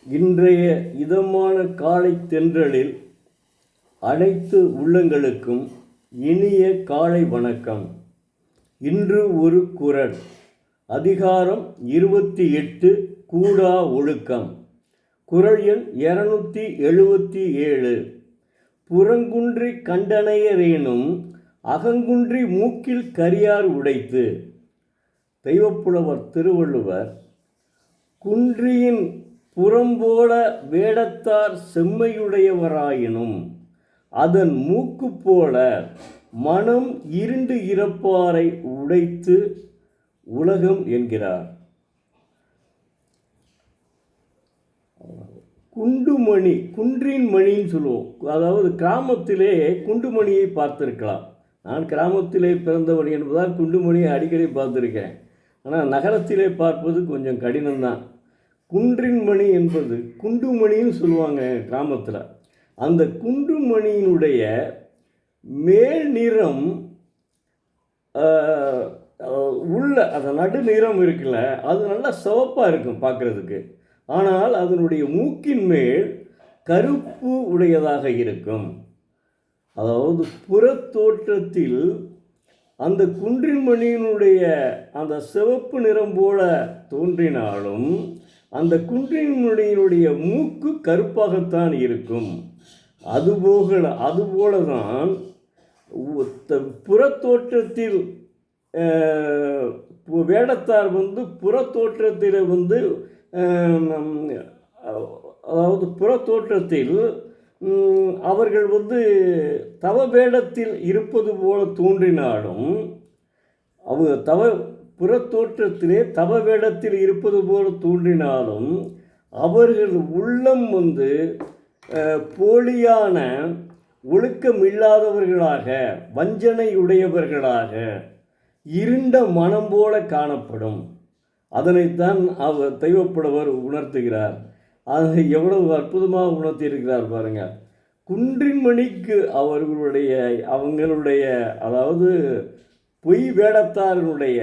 இன்றைய இதமான காலை தென்றலில் அனைத்து உள்ளங்களுக்கும் இனிய காலை வணக்கம். இன்று ஒரு குறள். அதிகாரம் 28 கூடா ஒழுக்கம். குறள் எண் 277. புறங்குன்றி கண்டனையரேனும் அகங்குன்றி மூக்கில் கரியார் உடைத்து. தெய்வப்புலவர் திருவள்ளுவர், குன்றியின் புறம்போல வேடத்தார் செம்மையுடையவராயினும் அதன் மூக்கு போல மனம் இருண்டு இறப்பாரை உடைத்து உலகம் என்கிறார். குண்டுமணி, குன்றின் மணின்னு சொல்லுவோம். அதாவது கிராமத்திலே குண்டுமணியை பார்த்திருக்கலாம். நான் கிராமத்திலே பிறந்தவன் என்பதால் குண்டுமணியை அடிக்கடி பார்த்துருக்கேன். ஆனால் நகரத்திலே பார்ப்பது கொஞ்சம் கடினம்தான். குன்றின் மணி என்பது குண்டுமணின்னு சொல்லுவாங்க கிராமத்தில். அந்த குண்டுமணியினுடைய மேல் நிறம் உள்ள அந்த நடு நிறம் இருக்குல்ல, அது நல்லா சிவப்பாக இருக்கும் பார்க்குறதுக்கு. ஆனால் அதனுடைய மூக்கின் மேல் கருப்பு உடையதாக இருக்கும். அதாவது புறத்தோற்றத்தில் அந்த குன்றின் மணியினுடைய அந்த சிவப்பு நிறம் போல தோன்றினாலும் அந்த குன்றின் மணியினுடைய மூக்கு கருப்பாகத்தான் இருக்கும். அதுபோல தான் புறத்தோற்றத்தில் வேடத்தார் புறத்தோற்றத்தில் அதாவது புறத்தோற்றத்தில் அவர்கள் தவ வேடத்தில் இருப்பது போல தோன்றினாலும் புறத்தோற்றத்திலே தவ வேடத்தில் இருப்பது போல தோன்றினாலும் அவர்கள் உள்ளம் போலியான ஒழுக்கமில்லாதவர்களாக, வஞ்சனையுடையவர்களாக, இருண்ட மனம் போல காணப்படும். அதனைத்தான் அவர் தெய்வப்புலவர் உணர்த்துகிறார். அதை எவ்வளவு அற்புதமாக உணர்த்தியிருக்கிறார் பாருங்கள். குன்றின் மணிக்கு அவங்களுடைய அதாவது பொய் வேடத்தாரனுடைய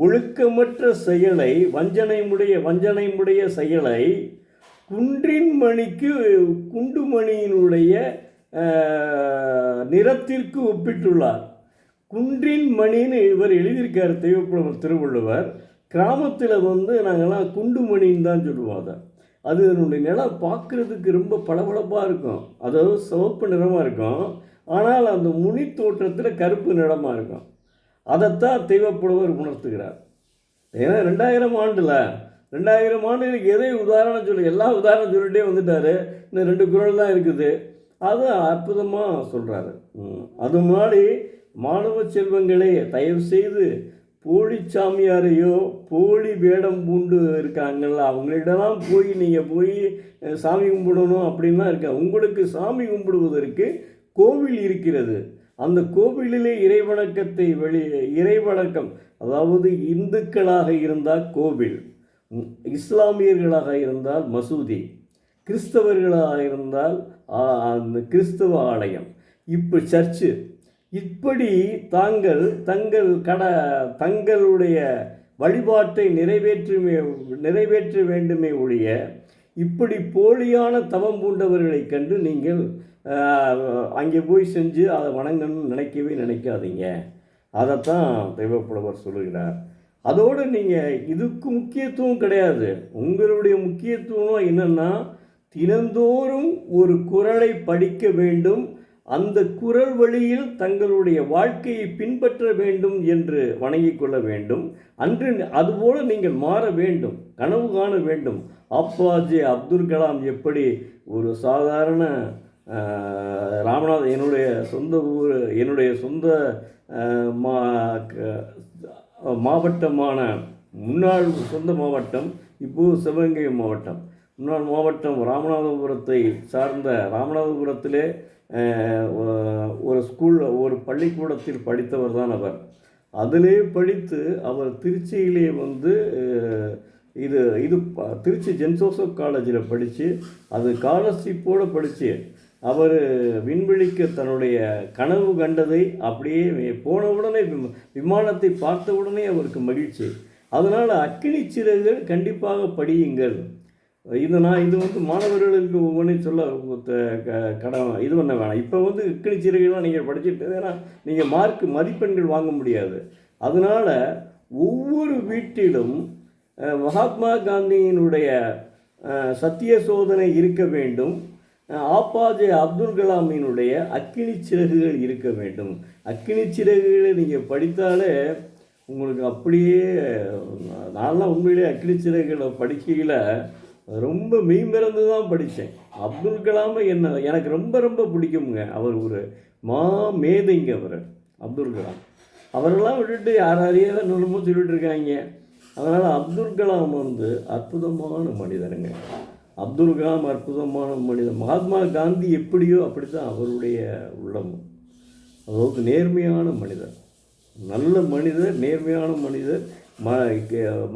ஒழுக்கமற்ற செயலை, வஞ்சனைமுடைய செயலை குன்றின் மணிக்கு குண்டுமணியினுடைய நிறத்திற்கு ஒப்பிட்டுள்ளார். குன்றின் மணின்னு இவர் எழுதியிருக்கார் தெய்வப்புலவர் திருவள்ளுவர். கிராமத்தில் நாங்கள்லாம் குண்டுமணின்னு தான் சொல்லுவோம். அது அதனுடைய நிலம் பார்க்குறதுக்கு ரொம்ப பளபளப்பாக இருக்கும். அதாவது சிவப்பு நிறமாக இருக்கும். ஆனால் அந்த முனி தோற்றத்தில் கருப்பு நிறமாக இருக்கும். அதைத்தான் தெய்வப்புலவர் உணர்த்துகிறார். ஏன்னா 2000 ஆண்டுகளுக்கு எதை உதாரணம் சொல்லி எல்லா உதாரணம் சொல்லிகிட்டே வந்துட்டார். இன்னும் 2 குறள் தான் இருக்குது. அது அற்புதமாக சொல்கிறாரு. அது முன்னாடி மாணவ செல்வங்களே, தயவு செய்து போலி சாமியாரையோ போலி வேடம் பூண்டு இருக்காங்கள்ல, அவங்களிடலாம் நீங்கள் போய் சாமி கும்பிடணும் அப்படின்லாம் இருக்கா. உங்களுக்கு சாமி கும்பிடுவதற்கு கோவில் இருக்கிறது. அந்த கோவிலிலே இறைவணக்கம், அதாவது இந்துக்களாக இருந்தால் கோவில், இஸ்லாமியர்களாக இருந்தால் மசூதி, கிறிஸ்தவர்களாக இருந்தால் அந்த கிறிஸ்தவ ஆலயம், இப்போ சர்ச்சு, இப்படி தங்களுடைய வழிபாட்டை நிறைவேற்ற வேண்டுமே ஒழிய இப்படி போலியான தவம் பூண்டவர்களை கண்டு நீங்கள் அங்கே போய் செஞ்சு அதை வணங்கணும்னு நினைக்காதீங்க. அதைத்தான் தெய்வப்புலவர் சொல்லுகிறார். அதோடு நீங்கள் இதுக்கு முக்கியத்துவம் கிடையாது. உங்களுடைய முக்கியத்துவம் என்னென்னா, தினந்தோறும் ஒரு குறளை படிக்க வேண்டும், அந்த குறள் வழியில் தங்களுடைய வாழ்க்கையை பின்பற்ற வேண்டும் என்று வணங்கிக் கொள்ள வேண்டும். அதுபோல நீங்கள் மாற வேண்டும், கனவு காண வேண்டும். அப்பாஜி அப்துல் கலாம் எப்படி ஒரு சாதாரண ராமநாதன், என்னுடைய சொந்த மாவட்டமான, முன்னாள் சொந்த மாவட்டம், இப்போது சிவகங்கை மாவட்டம், முன்னாள் மாவட்டம் ராமநாதபுரத்தை சார்ந்த ராமநாதபுரத்திலே ஒரு பள்ளிக்கூடத்தில் படித்தவர் தான் அவர். அதிலே படித்து அவர் திருச்சியிலே திருச்சி சென்ட் ஜோசப் காலேஜில் படித்து, அது ஸ்காலர்ஷிப்போடு படித்து அவர் விண்வெளிக்கு தன்னுடைய கனவு கண்டதை அப்படியே போன உடனே விமானத்தை பார்த்த உடனே அவருக்கு மகிழ்ச்சி. அதனால் அக்கினி சிறகுகள் கண்டிப்பாக படியுங்கள். இது வந்து மாணவர்களுக்கு ஒவ்வொன்றையும் சொல்ல கடன் இது பண்ண வேணாம். இப்போ வந்து இக்கணிச்சிறைகள்லாம் நீங்கள் படிச்சுட்டு ஏன்னா நீங்கள் மதிப்பெண்கள் வாங்க முடியாது. அதனால் ஒவ்வொரு வீட்டிலும் மகாத்மா காந்தியினுடைய சத்திய சோதனை இருக்க வேண்டும். ஆப்பாஜே அப்துல் கலாமினுடைய அக்கினி சிறகுகள் இருக்க வேண்டும். அக்கினி சிறகுகளை நீங்கள் படித்தாலே உங்களுக்கு அப்படியே, நான்லாம் உண்மையிலே அக்கினி சிறகுகளை படிக்கையில் ரொம்ப மெய்மறந்து தான் படித்தேன். அப்துல் கலாமை எனக்கு ரொம்ப ரொம்ப பிடிக்குங்க. அவர் ஒரு மேதைங்க அவர் அப்துல் கலாம். அவரெல்லாம் விட்டுட்டு யாரையே தான் என்னமோ சொல்லிட்டு இருக்காங்க. அதனால் அப்துல் கலாம் வந்து அற்புதமான மனிதருங்க. அப்துல் கலாம் அற்புதமான மனிதர். மகாத்மா காந்தி எப்படியோ அப்படி தான் அவருடைய உள்ளம். அதாவது நேர்மையான மனிதர், நல்ல மனிதர், நேர்மையான மனிதர்.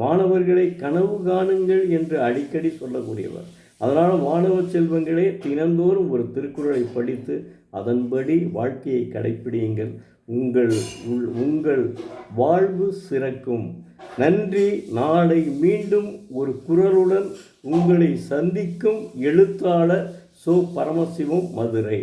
மாணவர்களை கனவு காணுங்கள் என்று அடிக்கடி சொல்லக்கூடியவர். அதனால் மாணவ செல்வங்களே தினந்தோறும் ஒரு திருக்குறளை படித்து அதன்படி வாழ்க்கையை கடைப்பிடியுங்கள். உங்கள் வாழ்வு சிறக்கும். நன்றி. நாளை மீண்டும் ஒரு குறளுடன் உங்களை சந்திக்கும் எழுத்தாளர் சோ. பரமசிவம், மதுரை.